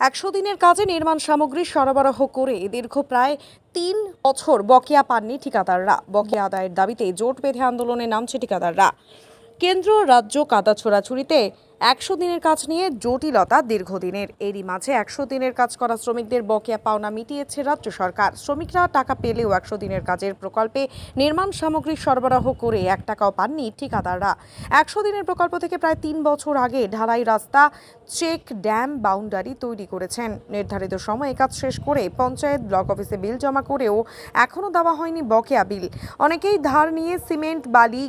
100 দিনের কাজে নির্মাণ সামগ্রী সরবরাহ করে দীর্ঘ প্রায় 3 বছর বকেয়া পাননি ঠিকাদাররা। বকেয়া আদায়ের দাবিতে জোট বেঁধে আন্দোলনে নামছে ঠিকাদাররা। কেন্দ্র রাজ্য কাদা ছোড়াছুড়িতে 100 দিনের কাজ নিয়ে জটিলতা দীর্ঘদিনের। এরই মাঝে 100 দিনের কাজ করা শ্রমিকদের বকেয়া পাওনা মিটিয়েছে রাজ্য সরকার। শ্রমিকরা টাকা পেলেও 100 দিনের কাজের প্রকল্পে নির্মাণ সামগ্রী সরবরাহ করে 1 টাকাও পাননি ঠিকাদাররা। 100 দিনের প্রকল্প থেকে প্রায় 3 বছর আগে ঢালাই রাস্তা, চেক ড্যাম, বাউন্ডারি তৈরি করেছেন। নির্ধারিত সময়ে কাজ শেষ করে পঞ্চায়েত ব্লক অফিসে বিল জমা করেও এখনও দেওয়া হয়নি বকেয়া বিল। অনেকেই ধার নিয়ে সিমেন্ট, বালি,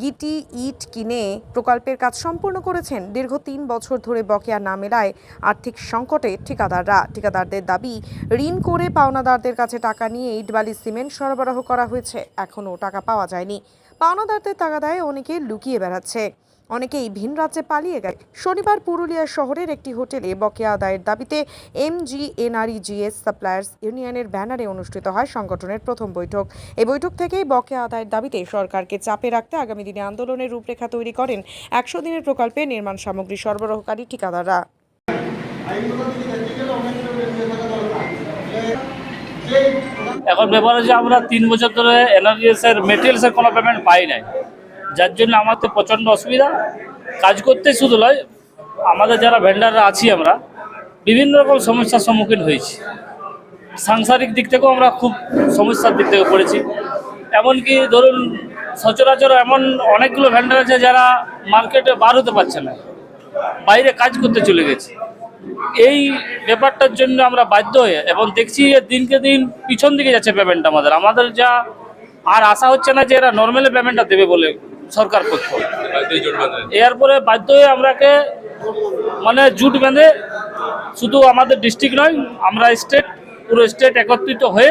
গিটি, ইট কিনে প্রকল্পের কাজ সম্পূর্ণ করেছেন। দীর্ঘ 3 বছর ধরে বকেয়া না মেলায় আর্থিক সংকটে ঠিকাদারদের দাবি, ঋণ করে পাওনাদারদের কাছে টাকা নিয়ে ইট, বালি, সিমেন্ট সরবরাহ করা হয়েছে, এখনও টাকা পাওয়া যায়নি। পাওনাদারদের তাগাদায় অনেকে লুকিয়ে বেড়াচ্ছে, অনেকেই ভিন রাজ্যে পালিয়ে গেছে। শনিবার পুরুলিয়া শহরের একটি হোটেলে বকেয়া আদায়ের দাবিতে MGNREGS সাপ্লায়ার্স ইউনিয়নের ব্যানারে অনুষ্ঠিত হয় সংগঠনের প্রথম বৈঠক। এই বৈঠক থেকেই বকেয়া আদায়ের দাবিতে সরকারকে চাপে রাখতে আগামী দিনে আন্দোলনের রূপরেখা তৈরি করেন 100 দিনের প্রকল্পে নির্মাণ সামগ্রী সরবরাহকারী ঠিকাদাররা। এখন ব্যাপার হচ্ছে আমরা 3 বছর ধরে NREGS এর মেটেরিয়ালসের কোনো পেমেন্ট পাই নাই, যার জন্য আমাদের প্রচণ্ড অসুবিধা। কাজ করতে শুধু নয়, আমাদের যারা ভেন্ডাররা আছি আমরা বিভিন্ন রকম সমস্যার সম্মুখীন হয়েছি। সাংসারিক দিক থেকেও আমরা খুব সমস্যার দিক থেকে পড়েছি। এমনকি ধরুন সচরাচর এমন অনেকগুলো ভেন্ডার আছে যারা মার্কেটে বার হতে পারছে না, বাইরে কাজ করতে চলে গেছে। এই ব্যাপারটার জন্য আমরা বাধ্য হয়ে এবং দেখছি যে দিনকে দিন পিছন দিকে যাচ্ছে পেমেন্ট। আমাদের যা আর আশা হচ্ছে না যে এরা নর্মালি পেমেন্টটা দেবে বলে সরকার পক্ষ। এরপরে বাধ্য হয়ে আমরাকে জুট বেঁধে শুধু আমাদের ডিস্ট্রিক্ট নয়, আমরা পুরো স্টেট একত্রিত হয়ে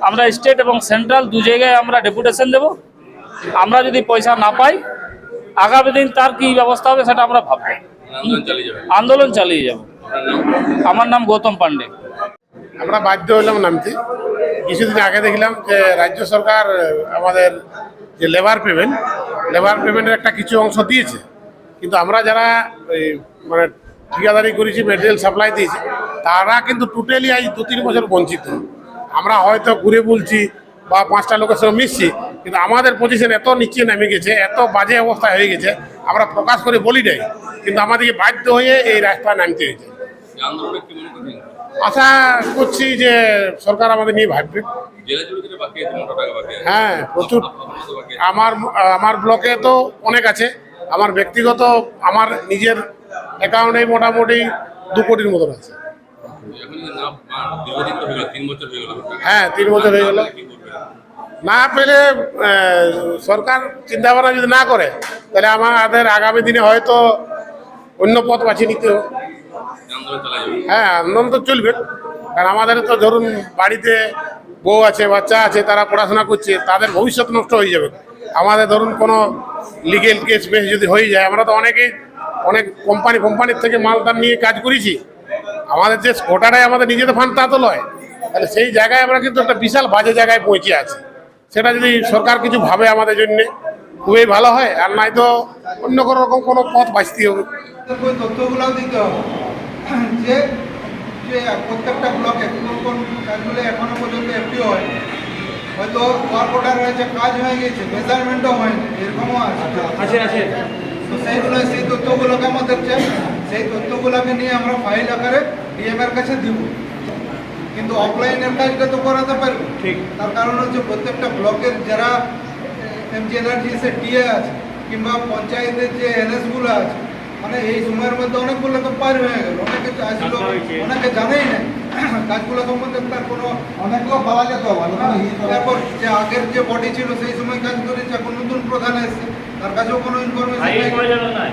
আমরা স্টেট এবং সেন্ট্রাল দু জায়গায় আমরা ডেপুটেশন দেব। আমরা যদি পয়সা না পাই আগামী দিন তার কি ব্যবস্থা হবে সেটা আমরা ভাববো, আন্দোলন চালিয়ে যাব। আমার নাম গৌতম পান্ডে। আমরা বাধ্য হলাম নামতে। কিছুদিন আগে দেখলাম যে রাজ্য সরকার আমাদের যে লেবার পেমেন্টের একটা কিছু অংশ দিয়েছে, কিন্তু আমরা যারা ঠিকাদারি করেছি, মেটেরিয়াল সাপ্লাই দিয়েছি, তারা কিন্তু টোটালি আজ 2-3 বছর বঞ্চিত। আমরা হয়তো ঘুরে বলছি বা 5টা লোকের সঙ্গে মিশছি, কিন্তু আমাদের পজিশন এত নিচে নেমে গেছে, এত বাজে অবস্থা হয়ে গেছে, আমরা প্রকাশ করে বলি নাই, কিন্তু আমাদেরকে বাধ্য হয়ে এই রাস্তায় নামতে হয়েছে। আশা করছি যে সরকার আমাদের নিয়ে ভাববে। হ্যাঁ, প্রচুর। আমার ব্লকে তো অনেক আছে। আমার ব্যক্তিগত আমার নিজের অ্যাকাউন্টে মোটামুটি 2 কোটির মতন আছে। হ্যাঁ, 3 বছর হয়ে গেল। না পেলে সরকার চিন্তা ভাবনা যদি না করে, তাহলে আমাদের আগামী দিনে হয়তো অন্য পথ বাছে নিতে হবে। হ্যাঁ, আন্দোলন তো চলবে, কারণ আমাদের তো ধরুন বাড়িতে বউ আছে, বাচ্চা আছে, তারা পড়াশোনা করছে, তাদের ভবিষ্যৎ নষ্ট হয়ে যাবে। আমাদের ধরুন কোনো লিগেল কেস বেস যদি হয়ে যায়, আমরা তো অনেক কোম্পানির থেকে মালদার নিয়ে কাজ করেছি। আমাদের যে কোটাটাই আমাদের নিজেদের ফান্ড তা তো নয়, তাহলে সেই জায়গায় আমরা কিন্তু একটা বিশাল বাজে জায়গায় পৌঁছে আছি। সেটা যদি সরকার কিছু ভাবে আমাদের জন্য খুবই ভালো হয়, আর নাই তো অন্য কোনো রকম কোনো পথ বাঁচতে হবে। তথ্যগুলোও দিতে হবে যে প্রত্যেকটা ব্লকে কোন কাজগুলো এখনো পর্যন্ত একটিও হয়নি। হয়তো ওয়ার্ক অর্ডার হয়েছে, কাজ হয়ে গেছে, মেজারমেন্টও হয়নি, এরকমও আছে। তো সেই তথ্যগুলোকে আমাদের চাই। সেই তথ্যগুলোকে নিয়ে আমরা ফাইল আকারে DM এর কাছে দিব, কিন্তু অফলাইনের কাজটা তো করাতে পারবো। ঠিক, তার কারণ হচ্ছে প্রত্যেকটা ব্লকের যারা MGNREGS এর টিএ আছে কিংবা পঞ্চায়েতের যে NS গুলো আছে, এই সময়ের মধ্যে অনেকগুলো তো পার হয়ে গেল, অনেকে আসলো, অনেকে জানেই না কাজগুলো সম্বন্ধে, তার কোনো অনেকগুলো পাওয়া যেত। তারপর যে আগের যে বডি ছিল সেই সময় কাজ করেছে, এখন নতুন প্রধান এসছে, তার কাছেও কোনো ইনফরমেশন নাই।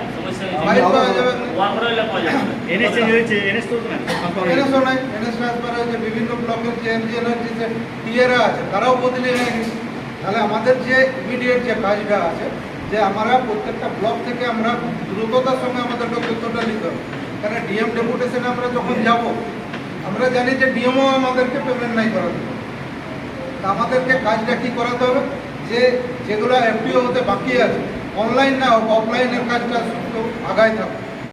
বিভিন্ন ব্লকের যে MGNREGS এর টিএরা আছে তারাও বদলে হয়ে গেছে। তাহলে আমাদের যে ইমিডিয়েট যে কাজটা আছে, যে আমরা প্রত্যেকটা ব্লক থেকে আমরা দ্রুততার সঙ্গে আমাদেরকে তথ্যটা নিতে হবে। কারণ DM ডেপুটেশনে আমরা যখন যাব, আমরা জানি যে DMও আমাদেরকে পেমেন্ট নাই করাতে হবে। তা আমাদেরকে কাজটা কী করাতে হবে, যেগুলো FPO হতে বাকি আছে, অনলাইন না হোক, অফলাইনের কাজটা আগায় থাকুক।